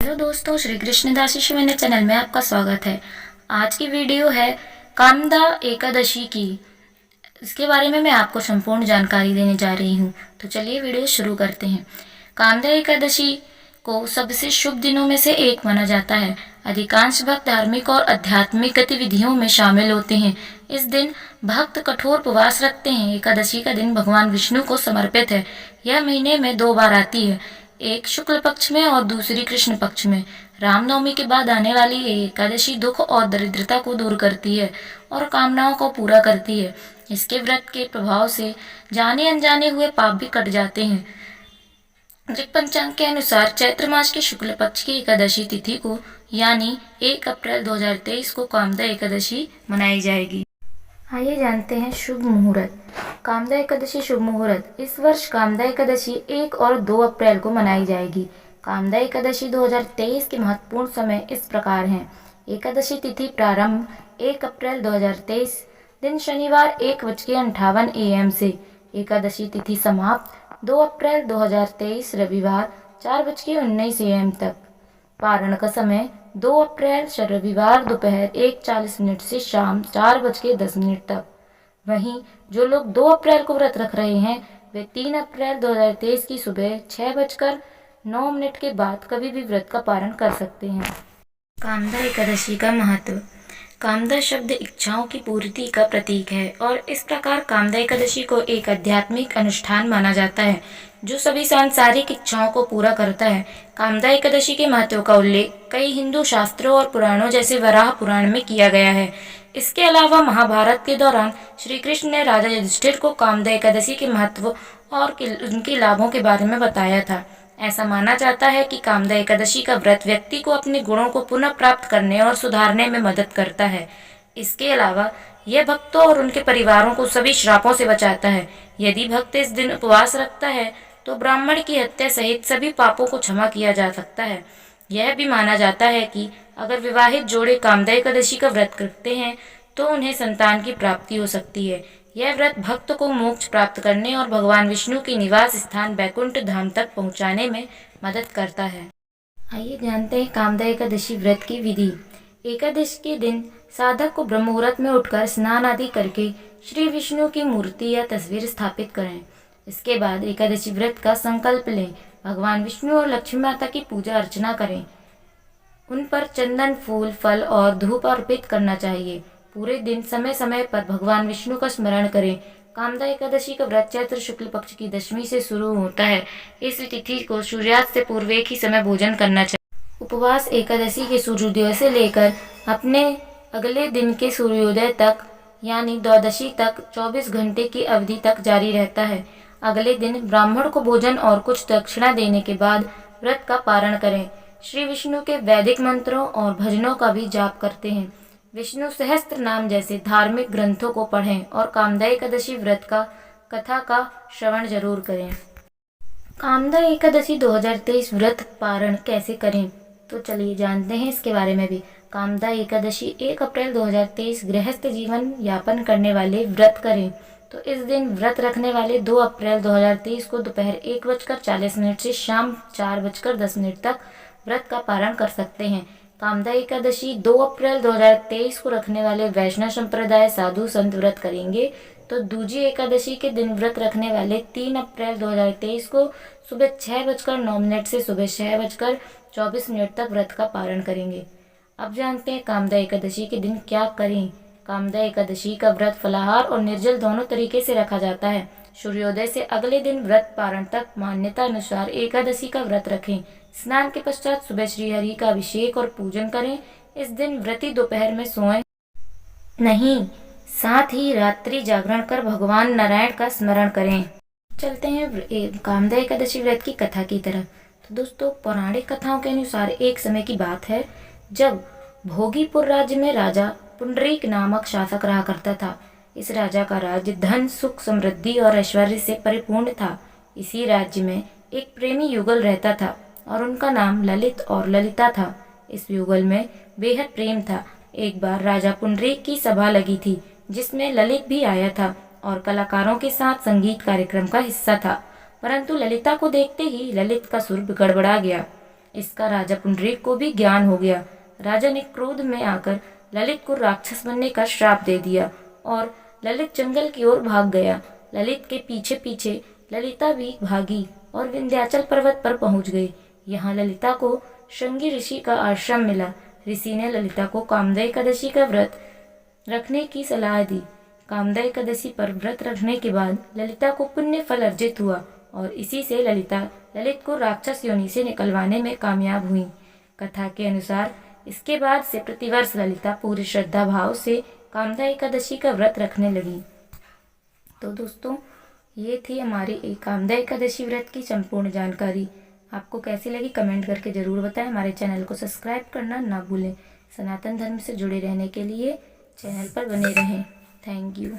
Hello दोस्तों, Shri कृष्णदासी Shivanya channel में आपका स्वागत है। आज की वीडियो है कामदा एकादशी की। इसके बारे में मैं आपको संपूर्ण जानकारी देने जा रही हूँ। तो चलिए वीडियो शुरू करते हैं। कामदा एकादशी को सबसे शुभ दिनों में से एक माना जाता है। अधिकांश भक्त धार्मिक और आध्यात्मिक गतिविधियों में शामिल होते हैं। इस दिन भक्त कठोर उपवास रखते हैं। एकादशी का दिन भगवान विष्णु को समर्पित है। यह महीने में 2 बार आती है, एक शुक्ल पक्ष में और दूसरी कृष्ण पक्ष में। रामनवमी के बाद आने वाली ये एकादशी दुख और दरिद्रता को दूर करती है और कामनाओं को पूरा करती है। इसके व्रत के प्रभाव से जाने अनजाने हुए पाप भी कट जाते हैं। ऋग पंचांग के अनुसार चैत्र मास के शुक्ल पक्ष की एकादशी तिथि को यानी 1 अप्रैल 2023 को कामदा एकादशी मनाई जाएगी। आइए जानते हैं शुभ मुहूर्त। कामदा एकादशी शुभ मुहूर्त। इस वर्ष कामदा एकादशी 1 और 2 अप्रैल को मनाई जाएगी। कामदा एकादशी 2023 के महत्वपूर्ण समय इस प्रकार हैं। एकादशी तिथि प्रारंभ 1 अप्रैल 2023 दिन शनिवार 1:58 AM से। एकादशी तिथि समाप्त 2 अप्रैल 2023 रविवार 4:19 AM तक। पारण का समय 2 अप्रैल रविवार दोपहर 1:40 से शाम 4:10 तक। वहीं जो लोग 2 अप्रैल को व्रत रख रहे हैं वे 3 अप्रैल 2023 की सुबह 6:09 के बाद कभी भी व्रत का पारण कर सकते हैं। कामदा एकादशी का महत्व। कामदा शब्द इच्छाओं की पूर्ति का प्रतीक है और इस प्रकार कामदा एकादशी को एक आध्यात्मिक अनुष्ठान माना जाता है जो सभी सांसारिक इच्छाओं को पूरा करता है। कामदा एकादशी के महत्व का उल्लेख कई हिंदू शास्त्रों और पुराणों जैसे वराह पुराण में किया गया है। इसके अलावा महाभारत के दौरान श्री कृष्ण ने राजा युधिष्ठिर को कामदा एकादशी के महत्व और उनके लाभों के बारे में बताया था। ऐसा माना जाता है कि कामदा एकादशी का व्रत व्यक्ति को अपने गुणों को पुनः प्राप्त करने और सुधारने में मदद करता है। इसके अलावा यह भक्तों और उनके परिवारों को सभी श्रापों से बचाता है। यदि भक्त इस दिन उपवास रखता है तो ब्राह्मण की हत्या सहित सभी पापों को क्षमा किया जा सकता है। यह भी माना जाता है कि अगर विवाहित जोड़े कामदा एकादशी का व्रत करते हैं तो उन्हें संतान की प्राप्ति हो सकती है। यह व्रत भक्त को मोक्ष प्राप्त करने और भगवान विष्णु के निवास स्थान बैकुंठ धाम तक पहुंचाने में मदद करता है। आइए जानते हैं कामदा एकादशी व्रत की विधि। एकादशी के दिन साधक को ब्रह्म मुहूर्त में उठकर स्नान आदि करके श्री विष्णु की मूर्ति या तस्वीर स्थापित करें। इसके बाद एकादशी व्रत का संकल्प लें। भगवान विष्णु और लक्ष्मी माता की पूजा अर्चना करें। उन पर चंदन, फूल, फल और धूप अर्पित करना चाहिए। पूरे दिन समय समय पर भगवान विष्णु का स्मरण करें। कामदा एकादशी का व्रत चैत्र शुक्ल पक्ष की दशमी से शुरू होता है। इस तिथि को सूर्यास्त से पूर्व एक ही समय भोजन करना चाहिए। उपवास एकादशी के सूर्योदय से लेकर अपने अगले दिन के सूर्योदय तक यानी द्वादशी तक 24 घंटे की अवधि तक जारी रहता है। अगले दिन ब्राह्मण को भोजन और कुछ दक्षिणा देने के बाद व्रत का पारण करें। श्री विष्णु के वैदिक मंत्रों और भजनों का भी जाप करते हैं। विष्णु सहस्त्र नाम जैसे धार्मिक ग्रंथों को पढ़ें और कामदा एकादशी व्रत का कथा का श्रवण जरूर करें। कामदा एकादशी 2023 व्रत पारण कैसे करें तो चलिए जानते हैं इसके बारे में भी। कामदा एकादशी 1 अप्रैल 2023 गृहस्थ जीवन यापन करने वाले व्रत करें। तो इस दिन व्रत रखने वाले 2 अप्रैल 2023 को दोपहर 1:40 से शाम 4:10 तक व्रत का पारण कर सकते हैं। कामदा एकादशी 2 अप्रैल 2023 को रखने वाले वैष्णव संप्रदाय साधु संत व्रत करेंगे। तो दूजी एकादशी के दिन व्रत रखने वाले 3 अप्रैल 2023 को सुबह 6:09 से सुबह 6:24 तक व्रत का पारण करेंगे। अब जानते हैं कामदा एकादशी के दिन क्या करें। कामदा एकादशी का व्रत फलाहार और निर्जल दोनों तरीके से रखा जाता है। सूर्योदय से अगले दिन व्रत पारण तक मान्यता अनुसार एकादशी का व्रत रखें। स्नान के पश्चात सुबह श्री हरि का अभिषेक और पूजन करें। इस दिन व्रती दोपहर में सोएं नहीं, साथ ही रात्रि जागरण कर भगवान नारायण का स्मरण करें। चलते हैं कामदा एकादशी व्रत की कथा की तरफ। तो दोस्तों, पौराणिक कथाओं के अनुसार एक समय की बात है जब भोगीपुर राज्य में राजा पुंडरीक नामक शासक रहा करता था। इस राजा का राज्य धन, सुख, समृद्धि और ऐश्वर्य से परिपूर्ण था। इसी राज्य में एक प्रेमी युगल रहता था और उनका नाम ललित और ललिता था। इस युगल में बेहद प्रेम था। एक बार राजा पुंडरीक की सभा लगी थी जिसमें ललित भी आया था और कलाकारों के साथ संगीत कार्यक्रम का हिस्सा था। परंतु ललिता को देखते ही ललित का सुर गड़बड़ा गया। इसका राजा पुंडरीक को भी ज्ञान हो गया। राजा ने क्रोध में आकर ललित को राक्षस बनने का श्राप दे दिया और ललित जंगल की ओर भाग गया। ललित के पीछे पीछे ललिता भी भागी और विंध्याचल पर्वत पर पहुंच गई। यहाँ ललिता को श्रृंगी ऋषि का आश्रम मिला। ऋषि ने ललिता को कामदा एकादशी का व्रत रखने की सलाह दी। कामदा एकादशी पर व्रत रखने के बाद ललिता को पुण्य फल अर्जित हुआ और इसी से ललित को राक्षस योनि से निकलवाने में कामयाब हुई। कथा के अनुसार इसके बाद से प्रतिवर्ष ललिता पूरी श्रद्धा भाव से कामदा एकादशी का व्रत रखने लगी। तो दोस्तों, ये थी हमारी कामदा एकादशी व्रत की संपूर्ण जानकारी। आपको कैसी लगी कमेंट करके ज़रूर बताएं। हमारे चैनल को सब्सक्राइब करना ना भूलें। सनातन धर्म से जुड़े रहने के लिए चैनल पर बने रहें। Thank you.